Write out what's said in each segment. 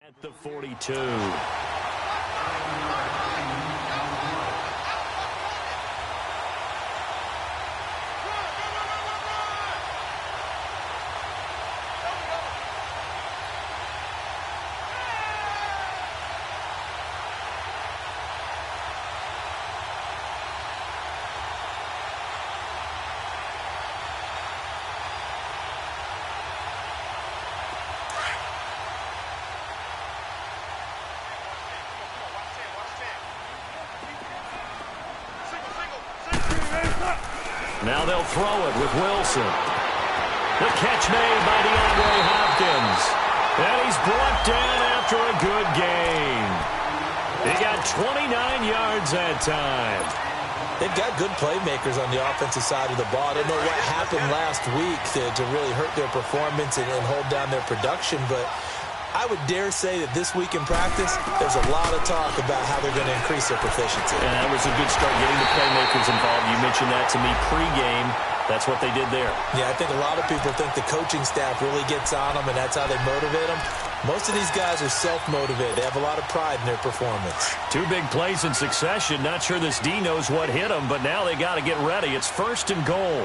At the 42. Now they'll throw it with Wilson. The catch made by DeAndre Hopkins. And he's brought down after a good gain. He got 29 yards that time. They've got good playmakers on the offensive side of the ball. I don't know what happened last week to really hurt their performance and hold down their production, but I would dare say that this week in practice, there's a lot of talk about how they're going to increase their proficiency. And that was a good start, getting the playmakers involved. You mentioned that to me pregame. That's what they did there. Yeah, I think a lot of people think the coaching staff really gets on them, and that's how they motivate them. Most of these guys are self-motivated. They have a lot of pride in their performance. Two big plays in succession. Not sure this D knows what hit them, but now they got to get ready. It's 1st and goal.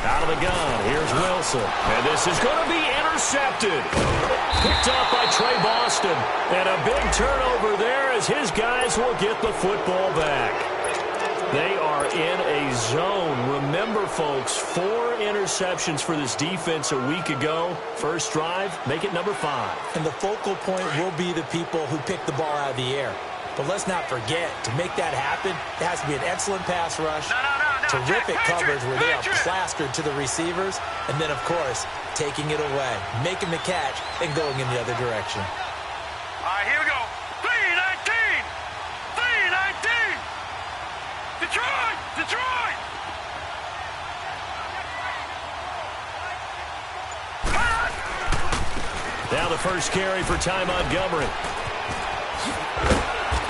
Out of the gun, here's Wilson. And this is going to be intercepted. Picked off by Trey Boston. And a big turnover there as his guys will get the football back. They are in a zone. Remember, folks, 4 interceptions for this defense a week ago. First drive, make it number 5. And the focal point will be the people who pick the ball out of the air. But let's not forget, to make that happen, it has to be an excellent pass rush, terrific coverage where they are plastered to the receivers, and then, of course, taking it away, making the catch, and going in the other direction. All right, here we go. 3-19! 3-19! Detroit! Detroit! Now the first carry for Ty Montgomery.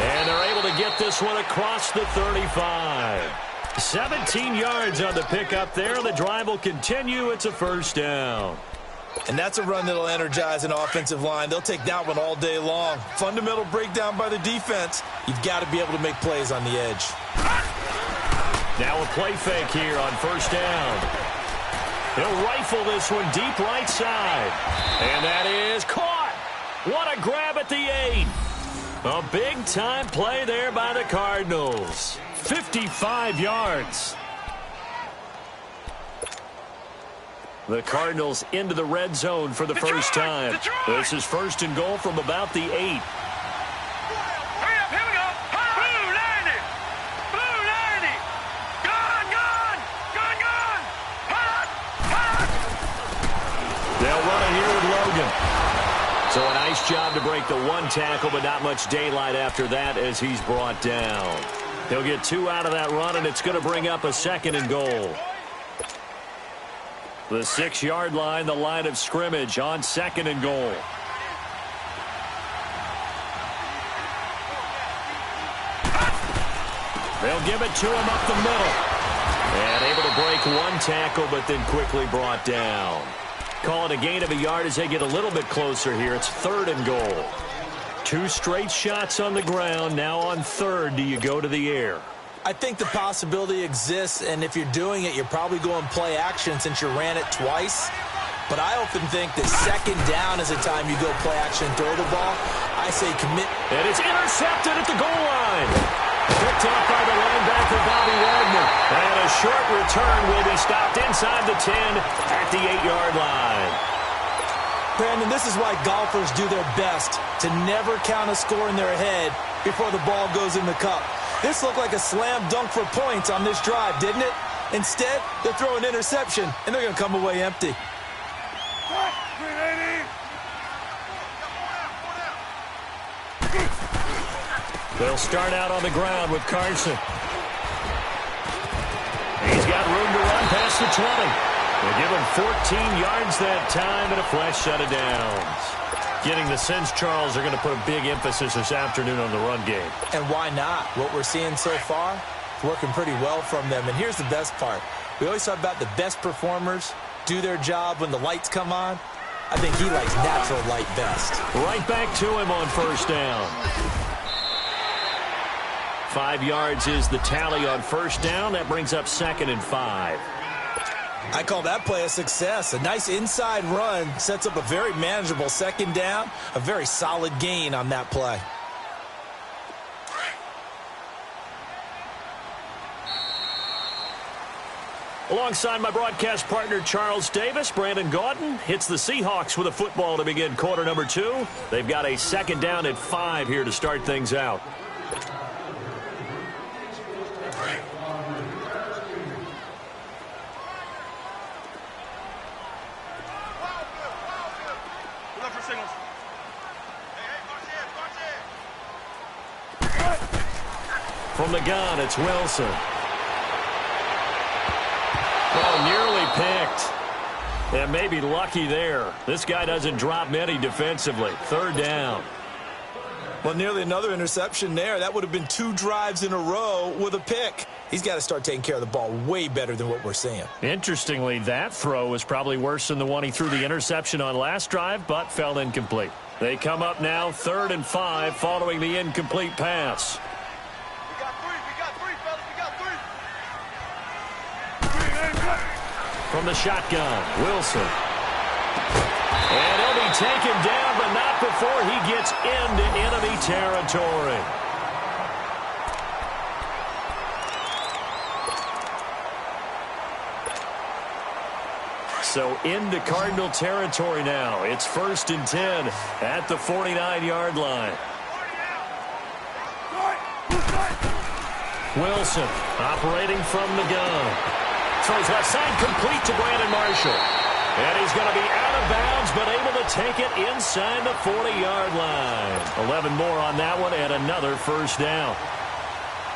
And they're able to get this one across the 35. 17 yards on the pickup there. The drive will continue. It's a first down. And that's a run that'll energize an offensive line. They'll take that one all day long. Fundamental breakdown by the defense. You've got to be able to make plays on the edge. Now a play fake here on first down. He'll rifle this one deep right side. And that is caught. What a grab at the 8. A big-time play there by the Cardinals. 55 yards. The Cardinals into the red zone for the first time. This is 1st and goal from about the 8. Hurry up, here we go. Blue 90. Blue 90. Gone, gone. Gone, gone. Hot, hot. They'll run it here with Logan. So a nice job to break the 1 tackle, but not much daylight after that as he's brought down. He'll get 2 out of that run, and it's going to bring up a 2nd and goal. The 6-yard line, the line of scrimmage on 2nd and goal. They'll give it to him up the middle. And able to break 1 tackle, but then quickly brought down. Call it a gain of a yard as they get a little bit closer here. It's 3rd and goal. 2 straight shots on the ground. Now on 3rd, do you go to the air? I think the possibility exists, and if you're doing it, you're probably going play action since you ran it twice. But I often think that 2nd down is the time you go play action and throw the ball. I say commit. And it's intercepted at the goal line. Picked off by the linebacker, Bobby Wagner. And a short return will be stopped inside the 10 at the 8-yard line. Brandon, this is why golfers do their best to never count a score in their head before the ball goes in the cup. This looked like a slam dunk for points on this drive, didn't it? Instead, they'll throw an interception, and they're going to come away empty. They'll start out on the ground with Carson. He's got room to run past the 20. They give him 14 yards that time and a flash set of downs. Getting the sense, Charles, are going to put a big emphasis this afternoon on the run game. And why not? What we're seeing so far, working pretty well from them. And here's the best part. We always talk about the best performers do their job when the lights come on. I think he likes natural light best. Right back to him on first down. 5 yards is the tally on first down. That brings up 2nd and 5. I call that play a success. A nice inside run sets up a very manageable 2nd down. A very solid gain on that play. Alongside my broadcast partner, Charles Davis, Brandon Gaudin hits the Seahawks with a football to begin quarter number 2. They've got a 2nd down at 5 here to start things out. From the gun, it's Wilson. Oh, nearly picked. And maybe lucky there. This guy doesn't drop many defensively. 3rd down. Well, nearly another interception there. That would have been 2 drives in a row with a pick. He's got to start taking care of the ball way better than what we're seeing. Interestingly, that throw was probably worse than the one he threw the interception on last drive, but fell incomplete. They come up now 3rd and 5 following the incomplete pass. From the shotgun, Wilson. And he'll be taken down, but not before he gets into enemy territory. So into Cardinal territory now. It's 1st and 10 at the 49-yard line. Wilson operating from the gun. Throws left side complete to Brandon Marshall. And he's going to be out of bounds, but able to take it inside the 40-yard line. 11 more on that one and another 1st down.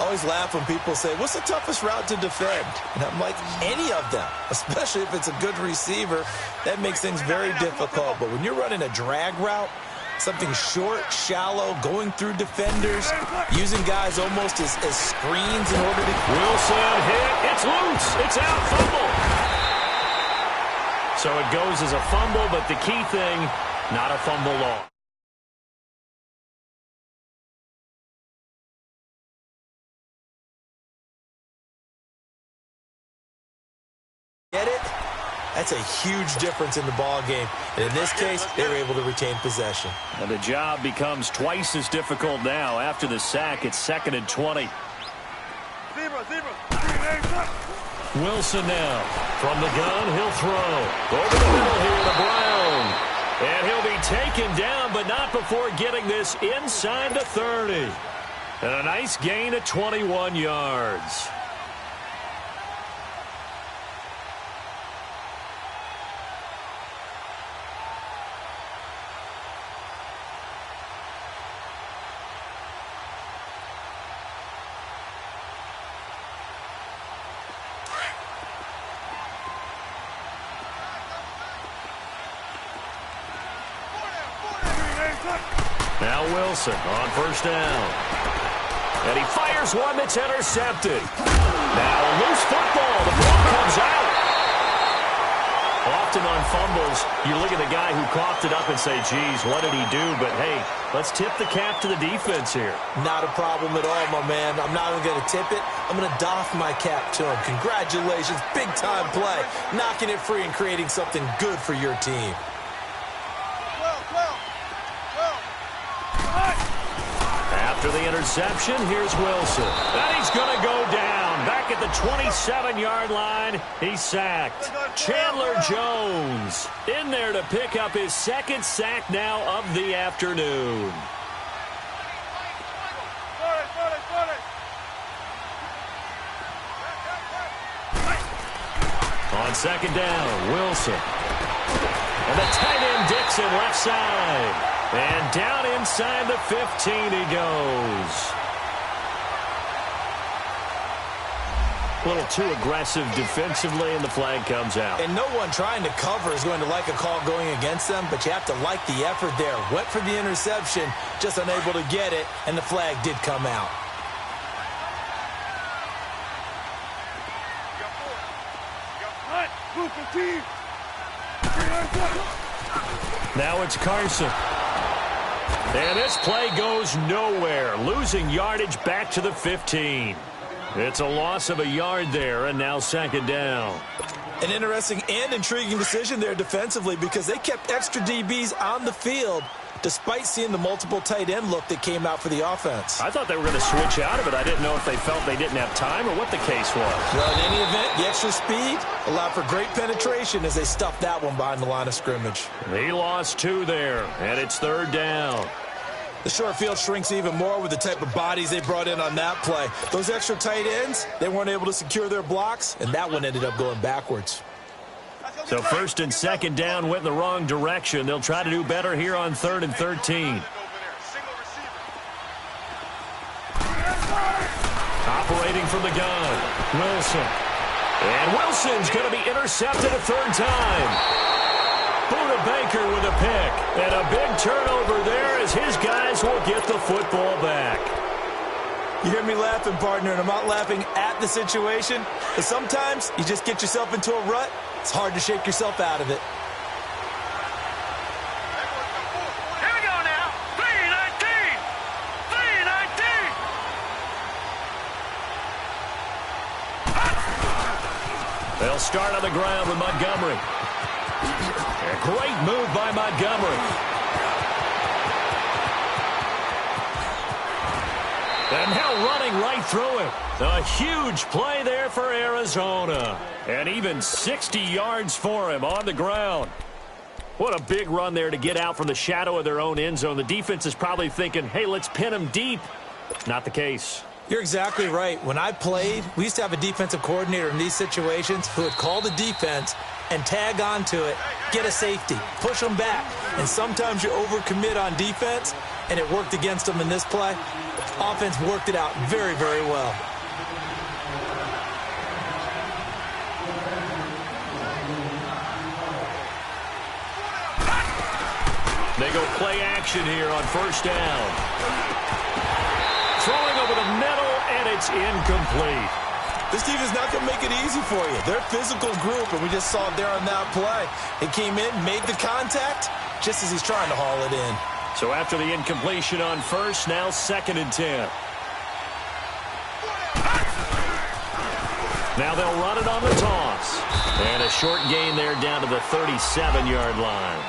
Always laugh when people say, what's the toughest route to defend? And I'm like, any of them, especially if it's a good receiver. That makes things very difficult. But when you're running a drag route, something short, shallow, going through defenders, using guys almost as screens in order to... Wilson hit. It's loose. It's out. Fumble. So it goes as a fumble, but the key thing, not a fumble loss. Get it? That's a huge difference in the ball game. And in this case, they were able to retain possession. And the job becomes twice as difficult now. After the sack, it's 2nd and 20. Wilson now. From the gun, he'll throw. Over the middle here to Brown. And he'll be taken down, but not before getting this inside the 30. And a nice gain of 21 yards. Now Wilson on 1st down. And he fires one that's intercepted. Now a loose football. The ball comes out. Often on fumbles, you look at the guy who coughed it up and say, geez, what did he do? But, hey, let's tip the cap to the defense here. Not a problem at all, my man. I'm not even going to tip it. I'm going to doff my cap to him. Congratulations. Big-time play. Knocking it free and creating something good for your team. After the interception, here's Wilson. And he's going to go down. Back at the 27-yard line, he's sacked. Chandler Jones in there to pick up his 2nd sack now of the afternoon. On 2nd down, Wilson. And the tight end Dixon left side. And down inside the 15 he goes. A little too aggressive defensively, and the flag comes out. And no one trying to cover is going to like a call going against them, but you have to like the effort there. Went for the interception, just unable to get it, and the flag did come out. Now it's Carson. And this play goes nowhere, losing yardage back to the 15. It's a loss of a yard there, and now second down. An interesting and intriguing decision there defensively because they kept extra DBs on the field despite seeing the multiple tight end look that came out for the offense. I thought they were going to switch out of it. I didn't know if they felt they didn't have time or what the case was. Well, in any event, the extra speed allowed for great penetration as they stuffed that one behind the line of scrimmage. He lost 2 there, and it's third down. The short field shrinks even more with the type of bodies they brought in on that play. Those extra tight ends, they weren't able to secure their blocks, and that one ended up going backwards. So first and second down went in the wrong direction. They'll try to do better here on 3rd and 13. Operating from the gun, Wilson. And Wilson's going to be intercepted a third time. Buda Baker with a pick. And a big turnover there as his guys will get the football back. You hear me laughing, partner, and I'm not laughing at the situation. But sometimes you just get yourself into a rut. It's hard to shake yourself out of it. Here we go now. 3-19. 3-19. They'll start on the ground with Montgomery. A great move by Montgomery. And now running right through him. A huge play there for Arizona. And even 60 yards for him on the ground. What a big run there to get out from the shadow of their own end zone. The defense is probably thinking, hey, let's pin him deep. Not the case. You're exactly right. When I played, we used to have a defensive coordinator in these situations who would call the defense and tag onto it, get a safety, push them back. And sometimes you overcommit on defense, and it worked against them in this play. Offense worked it out very, very well. They go play action here on first down. Throwing over the middle, and it's incomplete. This team is not going to make it easy for you. They're a physical group, and we just saw it there on that play. He came in, made the contact, just as he's trying to haul it in. So after the incompletion on first, now 2nd and 10. Now they'll run it on the toss. And a short gain there down to the 37-yard line.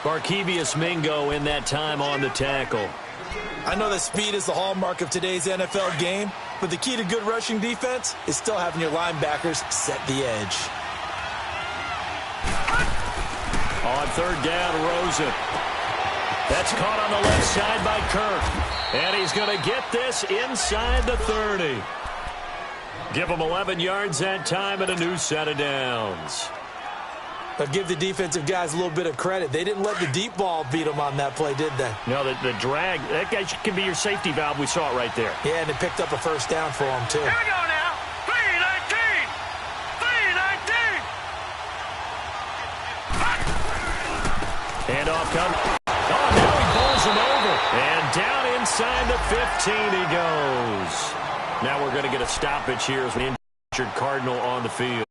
Barkevius Mingo in that time on the tackle. I know that speed is the hallmark of today's NFL game, but the key to good rushing defense is still having your linebackers set the edge. On third down, Rosen. That's caught on the left side by Kirk. And he's going to get this inside the 30. Give him 11 yards that time and a new set of downs. But give the defensive guys a little bit of credit. They didn't let the deep ball beat them on that play, did they? No, the drag, that guy can be your safety valve. We saw it right there. Yeah, and it picked up a first down for them, too. Here we go now. 3-19. 3-19. Handoff comes. Oh, now he pulls him over. And down inside the 15 he goes. Now we're going to get a stoppage here as we injured Cardinal on the field.